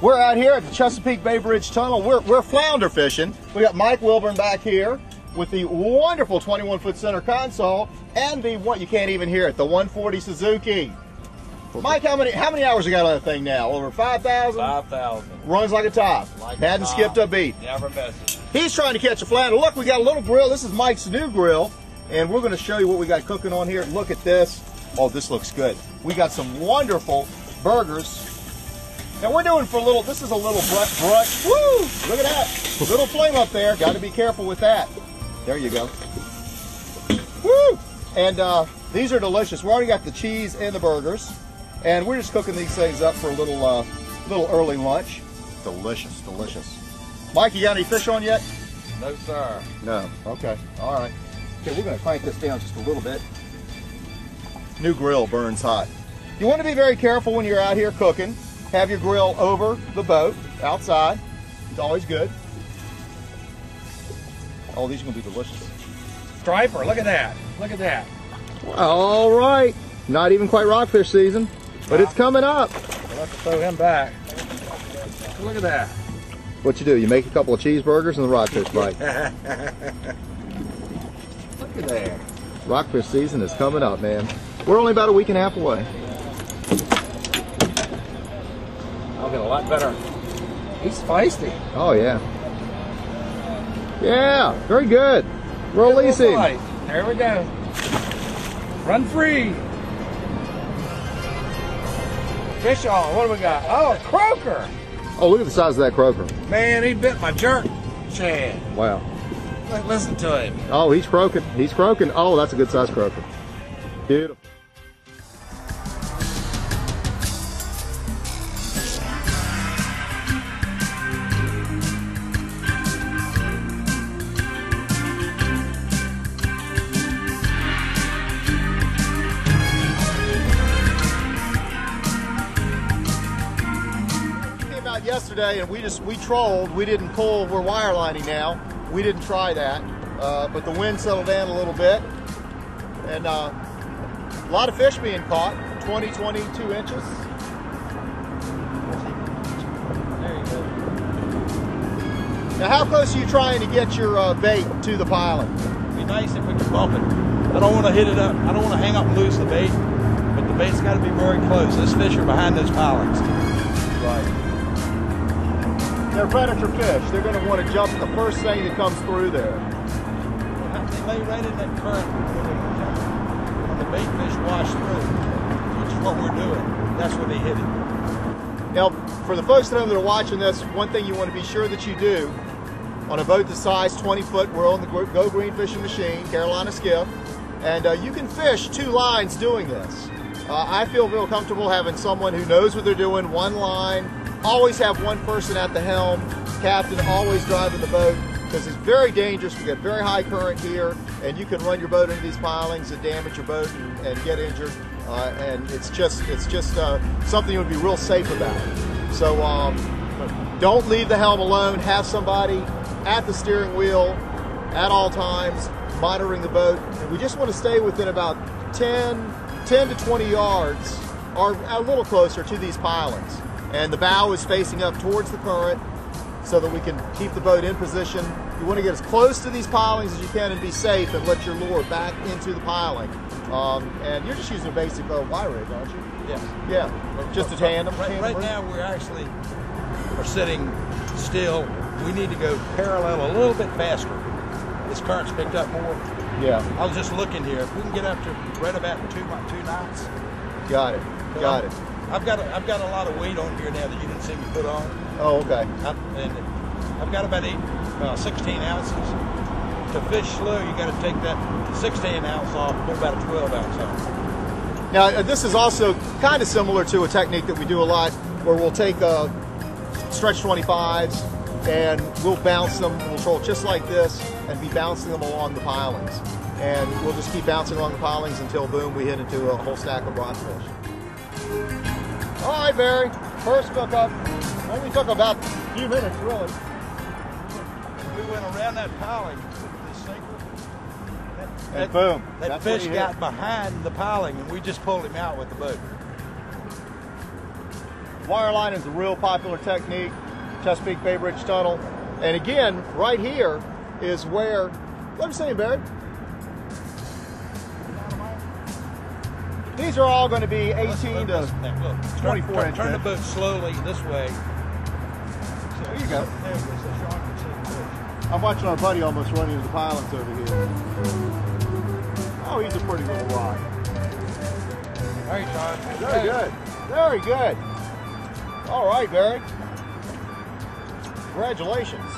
We're out here at the Chesapeake Bay Bridge Tunnel. We're flounder fishing. We got Mike Wilburn back here with the wonderful 21-foot center console and the one, you can't even hear it, the 140 Suzuki. Mike, how many hours you got on that thing now? Over 5,000? 5,000. Runs like a top. Hadn't skipped a beat. Never misses. He's trying to catch a flounder. Look, we got a little grill. This is Mike's new grill, and we're going to show you what we got cooking on here. Look at this. Oh, this looks good. We got some wonderful burgers. Now we're doing for a little, this is a little brush. Woo! Look at that. Little flame up there. Got to be careful with that. There you go. Woo! And these are delicious. We already got the cheese and the burgers. And we're just cooking these things up for a little early lunch. Delicious, delicious. Mike, you got any fish on yet? No, sir. No. Okay. All right. Okay, we're going to crank this down just a little bit. New grill burns hot. You want to be very careful when you're out here cooking. Have your grill over the boat, outside. It's always good. Oh, these are going to be delicious. Striper, look at that. Look at that. All right. Not even quite rockfish season, but it's coming up. We'll have to throw him back. Look at that. What you do? You make a couple of cheeseburgers and the rockfish bite. Look at that. Rockfish season is coming up, man. We're only about a week and a half away. I'll get a lot better. He's feisty. Oh, yeah. Yeah, very good. Release him. There we go. Run free. Fish on. What do we got? Oh, a croaker. Oh, look at the size of that croaker. Man, he bit my jerk shad. Wow. Listen to him. Oh, he's croaking. He's croaking. Oh, that's a good size croaker. Beautiful. Yesterday, and we trolled. We didn't pull. We're wirelining now. We didn't try that, but the wind settled down a little bit, and a lot of fish being caught. 22 inches. There you go. Now, how close are you trying to get your bait to the piling? It'd be nice if we could bump it. I don't want to hit it up. I don't want to hang up and lose the bait, but the bait's got to be very close. Those fish are behind those pilings. Right. They're predator fish. They're going to want to jump at the first thing that comes through there. They lay right in that current when the bait fish wash through, which is what we're doing. That's when they hit it. Now, for the folks at home that are watching this, one thing you want to be sure that you do on a boat this size, 20 foot, we're on the Go Green fishing machine, Carolina skiff, and you can fish 2 lines doing this. I feel real comfortable having someone who knows what they're doing, 1 line. Always have 1 person at the helm, captain always driving the boat, because it's very dangerous. We get very high current here, and you can run your boat into these pilings and damage your boat and get injured. And it's just something you would be real safe about. So don't leave the helm alone. Have somebody at the steering wheel at all times, monitoring the boat. And we just want to stay within about 10 to 20 yards, or a little closer to these pilings. And the bow is facing up towards the current so that we can keep the boat in position. You want to get as close to these pilings as you can and be safe and let your lure back into the piling. And you're just using a basic wire rig, aren't you? Yes. Yeah, just a tandem. Right now we're sitting still. We need to go parallel a little bit faster. This current's picked up more. Yeah. I was just looking here. If we can get up to right about 2 knots. Got it. Got it. I've got a lot of weight on here now that you didn't see me put on. Oh, okay. And I've got about 16 ounces. To fish slow, you got to take that 16 ounce off, put about a 12 ounce on. Now, this is also kind of similar to a technique that we do a lot, where we'll take stretch 25s and we'll bounce them. We'll troll just like this and be bouncing them along the pilings. And we'll just keep bouncing along the pilings until, boom, we hit into a whole stack of rockfish. All right, Barry, first hook up. Only took about a few minutes, really. We went around that piling with this sinker. And boom. That fish got behind the piling, and we just pulled him out with the boat. Wireline is a real popular technique, Chesapeake Bay Bridge Tunnel. And again, right here is where, what are you saying, Barry? These are all going to be 18 to 24 inch. Turn the boat slowly this way. There you go. I'm watching our buddy almost run into the pilings over here. Oh, he's a pretty little rock. All right, John. Very good. Very good. All right, Barry. Congratulations.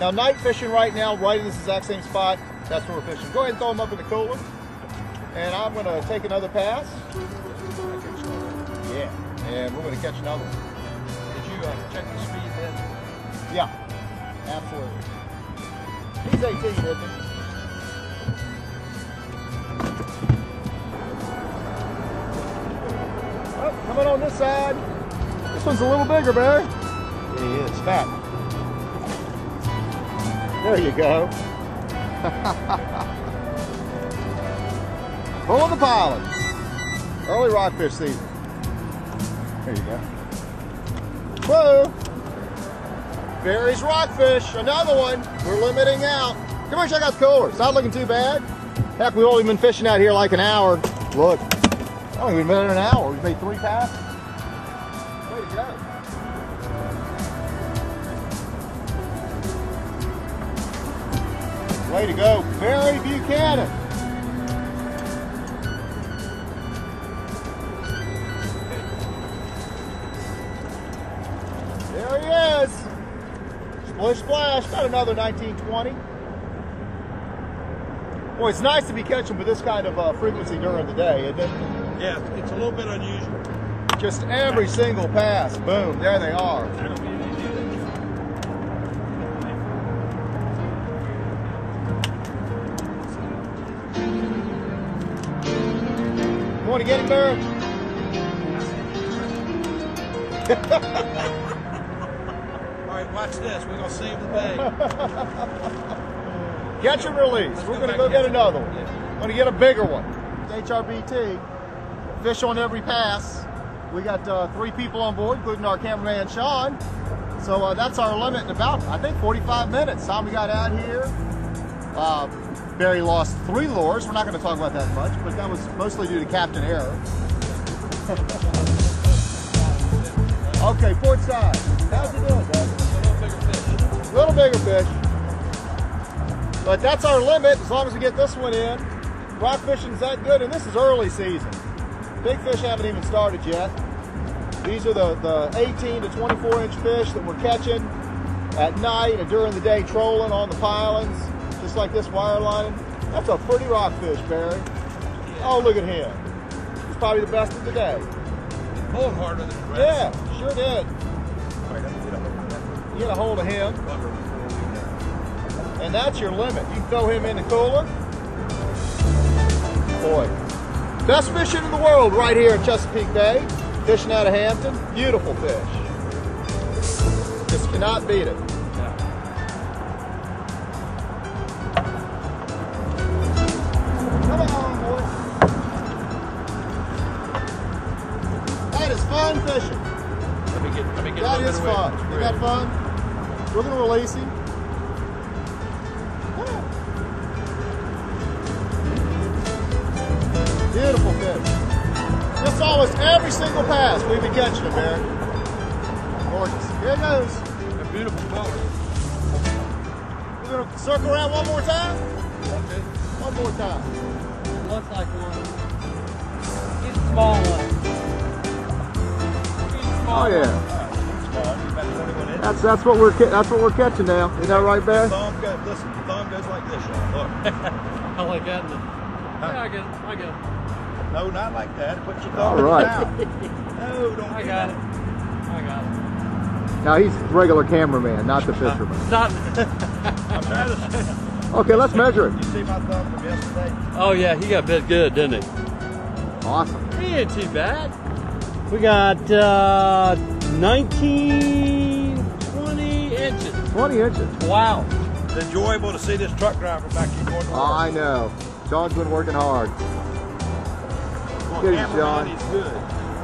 Now, night fishing right now, right in this exact same spot, that's where we're fishing. Go ahead and throw them up in the cooler. And I'm going to take another pass. Yeah. And we're going to catch another one. Did you check the speed then? Yeah. Absolutely. He's 18, isn't he? Oh, coming on this side. This one's a little bigger, Barry. Yeah, he is. Fat. There you go. Pulling the pilot. Early rockfish season. There you go. Whoa. Barry's rockfish, another one. We're limiting out. Come here, check out the cooler. It's not looking too bad. Heck, we've only been fishing out here like an hour. Look, I don't even been in an hour. We've made 3 passes. Way to go. Way to go, Barry Buchanan. There he is. Splish splash, got another 1920. Boy, it's nice to be catching with this kind of frequency during the day, isn't it? Yeah, it's a little bit unusual. Just every single pass, boom, there they are. You want to get him, Barry? All right, watch this. We're going to save the bait. Catch and release. We're going to go get another one. Yeah. Going to get a bigger one. HRBT. Fish on every pass. We got 3 people on board, including our cameraman, Sean. So that's our limit in about, I think, 45 minutes. Time we got out here. Barry lost 3 lures. We're not going to talk about that much, but that was mostly due to captain error. Okay, port side. How's it doing, Doug? A little bigger fish. But that's our limit as long as we get this one in. Rock fishing's that good, and this is early season. Big fish haven't even started yet. These are the 18 to 24 inch fish that we're catching at night and during the day trolling on the pilings, just like this wire lining. That's a pretty rockfish, Barry. Oh, look at him. He's probably the best of the day. Pulled harder than the rest. Yeah, sure did. You get a hold of him. And that's your limit. You can throw him in the cooler. Boy, best fishing in the world right here in Chesapeake Bay. Fishing out of Hampton. Beautiful fish. Just cannot beat it. Come on, boy. That is fun fishing. Let me get That is fun. You got fun? We're going to release him. Beautiful fish. Just almost every single pass we've been catching them, Barry. Gorgeous. Here it goes. A beautiful color. We're going to circle around one more time. Okay. One more time. Looks like one. He's a small one. Oh yeah. That's what we're catching now. Is that right, Barry? Thumb goes, listen, the thumb goes like this, Sean. Look. I like that. Yeah, I get it. No, not like that. Put your thumb All in right. the mouth. No, don't I do got that. it. I got it. Now he's the regular cameraman, not the fisherman. Not. I'm trying to. Okay, let's measure it. You see my thumb from yesterday? Oh yeah, he got bit good, didn't he? Awesome. He ain't too bad. We got 19, 20 inches. 20 inches. Wow. It's enjoyable to see this truck driver back here going to work. I know. Sean's been working hard. Well, Good, cameraman, Sean. he's good.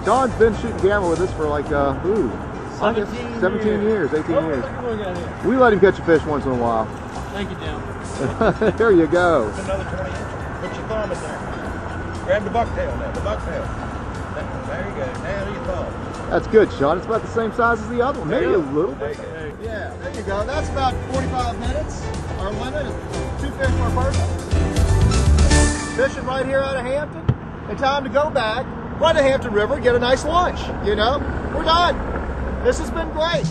Don's been shooting gamma with us for like, 17 years, 18 years. We let him catch a fish once in a while. Thank you, Jim. There you go. It's another 20 inches. Put your thumb in there. Grab the bucktail now, the bucktail. There you go. Now your thumb. That's good, Sean. It's about the same size as the other one. Maybe a little bit. Yeah, There you go. That's about 45 minutes. Our limit is 2 fish per person. Fishing right here out of Hampton. And time to go back, run to Hampton River, get a nice lunch. You know, we're done. This has been great.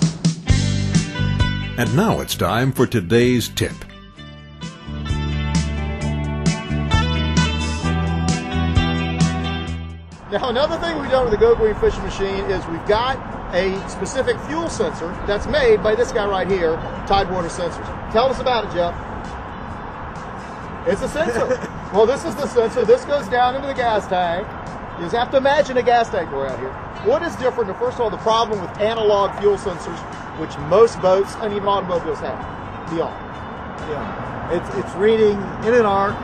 And now it's time for today's tip. Now, another thing we've done with the Go Green fishing machine is we've got a specific fuel sensor that's made by this guy right here, Tidewater Sensors. Tell us about it, Jeff. It's a sensor. Well, this is the sensor. This goes down into the gas tank. You just have to imagine a gas tank around here. What is different? First of all, the problem with analog fuel sensors, which most boats and even automobiles have. Beyond. Yeah, it's reading in an arc.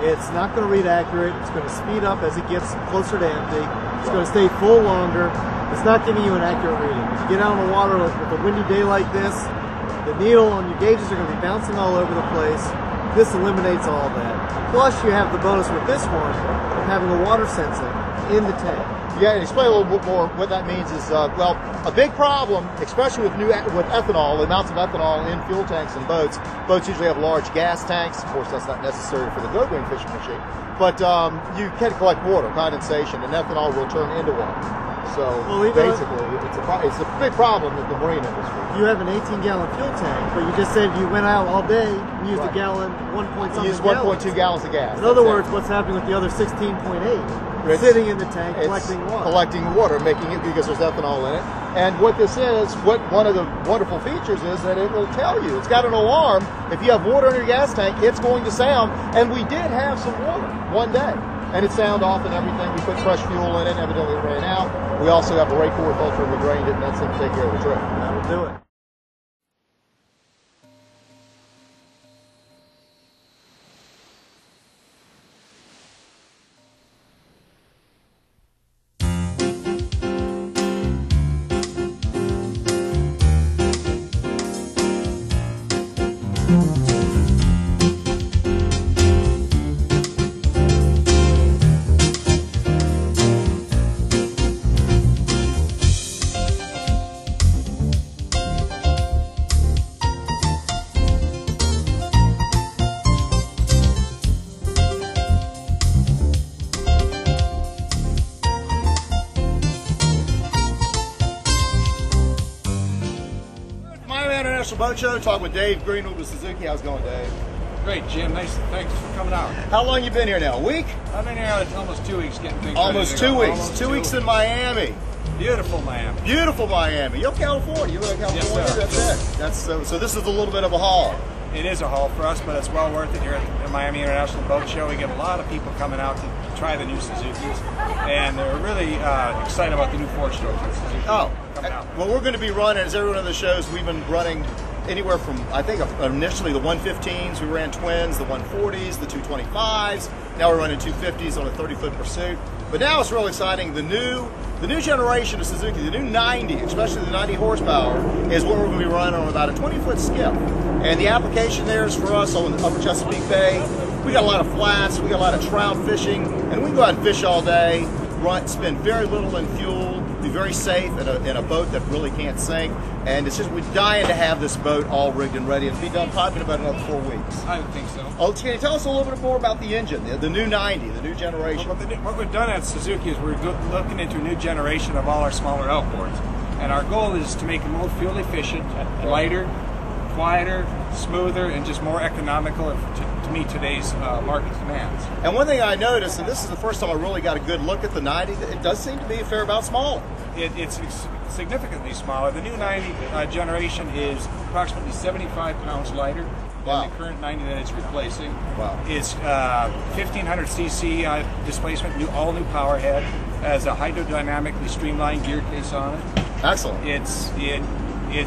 It's not going to read accurate. It's going to speed up as it gets closer to empty. It's going to stay full longer. It's not giving you an accurate reading. If you get out on the water with a windy day like this, the needle on your gauges are going to be bouncing all over the place. This eliminates all of that. Plus, you have the bonus with this one of having a water sensor in the tank. Yeah, and explain a little bit more what that means is, well, a big problem, especially with ethanol, the amounts of ethanol in fuel tanks and boats. Boats usually have large gas tanks. Of course, that's not necessary for the Go Green fishing machine. But you can collect water, condensation, and ethanol will turn into water. So basically, it's a big problem with the marine industry. You have an 18-gallon fuel tank, but you just said you went out all day and used a gallon, 1.something You use 1.2 gallons of gas. In other words, what's happening with the other 16.8? It's sitting in the tank, collecting water. Collecting water, making it because there's ethanol in it. And what this is, one of the wonderful features is that it will tell you. It's got an alarm. If you have water in your gas tank, it's going to sound. And we did have some water one day. And it sounded off and everything. We put fresh fuel in it, evidently it ran out. We also have a rate core filter, and we drained it, and that's going to take care of the trick. That'll do it. Boat Show, talking with Dave Greenwood with Suzuki. How's it going, Dave? Great, Jim. Nice. Thanks for coming out. How long you been here now? A week? I've been here almost 2 weeks getting things Almost ready to 2 go. weeks. Almost 2 weeks in Miami. Beautiful Miami. Beautiful Miami. You're California. You live in California. Yes, sir. That's it. So this is a little bit of a haul. It is a haul for us, but it's well worth it here at the Miami International Boat Show. We get a lot of people coming out to try the new Suzukis, and they're really excited about the new 4-stroke Suzuki. Oh, coming out. well, we're going to be running, as every one of the shows, we've been running anywhere from, I think, initially the 115s, we ran twins, the 140s, the 225s. Now we're running 250s on a 30-foot pursuit. But now it's really exciting. The new generation of Suzuki, the new 90, especially the 90 horsepower, is what we're going to be running on about a 20-foot skip. And the application there is for us on the Upper Chesapeake Bay. We got a lot of flats, we got a lot of trout fishing, and we can go out and fish all day, spend very little in fuel, be very safe in a boat that really can't sink. And it's just, we're dying to have this boat all rigged and ready and be done probably in about another 4 weeks. I would think so. Oh, can you tell us a little bit more about the engine, the new 90, the new generation? Well, what we've done at Suzuki is we're looking into a new generation of all our smaller outboards. And our goal is to make them more fuel efficient, lighter, quieter, smoother, and just more economical to meet today's market demands. And one thing I noticed, and this is the first time I really got a good look at the 90, it does seem to be a fair amount smaller. It's significantly smaller. The new 90 generation is approximately 75 pounds lighter than the current 90 that it's replacing. Wow. It's 1500 cc displacement, all new power head, has a hydrodynamically streamlined gear case on it. Excellent. It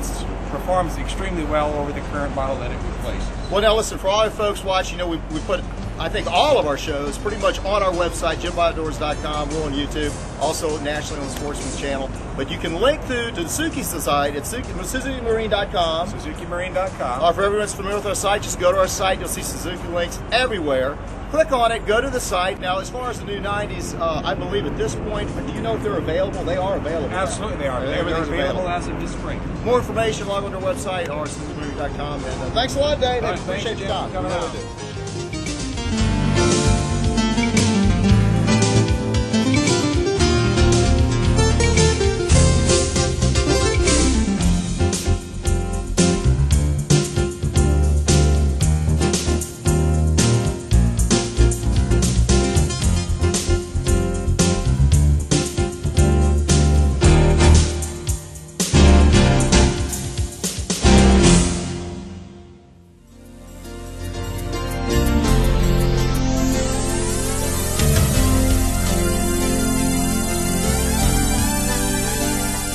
performs extremely well over the current model that it replaces. Well, now listen, for all you folks watching, we put I think all of our shows pretty much on our website, JimBaughOutdoors.com. We're on YouTube, also nationally on the Sportsman's Channel. But you can link to the Suzuki site at SuzukiMarine.com. SuzukiMarine.com. For everyone that's familiar with our site, just go to our site. You'll see Suzuki links everywhere. Click on it, go to the site. Now, as far as the new 90s, I believe at this point, but do you know if they're available? They are available. Absolutely, they are. Everything's They're available as of this spring. More information, log on to our website or SuzukiMarine.com. And thanks a lot, Dave. Right, Appreciate your Jim, time. for coming out.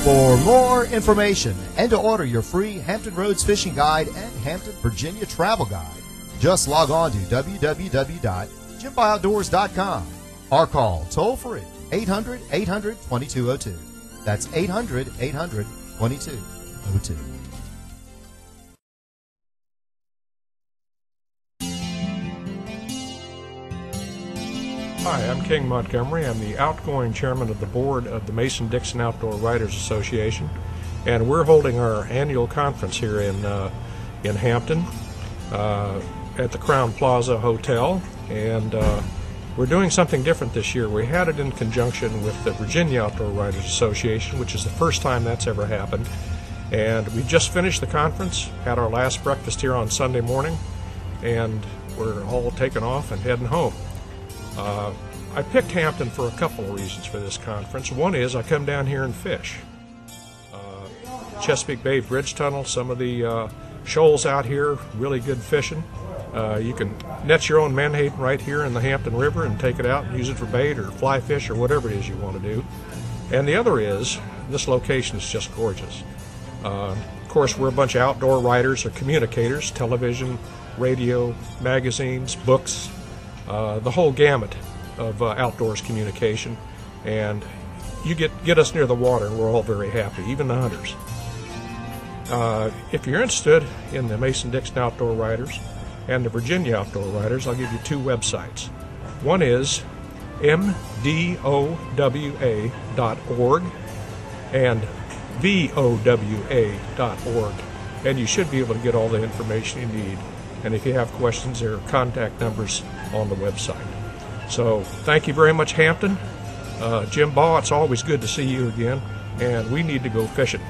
For more information and to order your free Hampton Roads Fishing Guide and Hampton, Virginia Travel Guide, just log on to www.JimBaughOutdoors.com or call toll-free 800-800-2202. That's 800-800-2202. Hi, I'm King Montgomery. I'm the outgoing chairman of the board of the Mason-Dixon Outdoor Writers Association, and we're holding our annual conference here in Hampton at the Crown Plaza Hotel, and we're doing something different this year. We had it in conjunction with the Virginia Outdoor Writers Association, which is the first time that's ever happened, and we just finished the conference, had our last breakfast here on Sunday morning, and we're all taking off and heading home. I picked Hampton for a couple of reasons for this conference. One is I come down here and fish. Chesapeake Bay Bridge Tunnel, some of the shoals out here, really good fishing. You can net your own menhaden right here in the Hampton River and take it out and use it for bait or fly fish or whatever it is you want to do. And the other is, this location is just gorgeous. Of course, we're a bunch of outdoor writers or communicators, television, radio, magazines, books, the whole gamut of outdoors communication, and you get us near the water and we're all very happy, even the hunters. If you're interested in the Mason-Dixon Outdoor Writers and the Virginia Outdoor Writers, I'll give you two websites. One is mdowa.org and vowa.org, and you should be able to get all the information you need. And if you have questions, there are contact numbers on the website. So thank you very much, Hampton. Jim Baugh, it's always good to see you again, and we need to go fishing.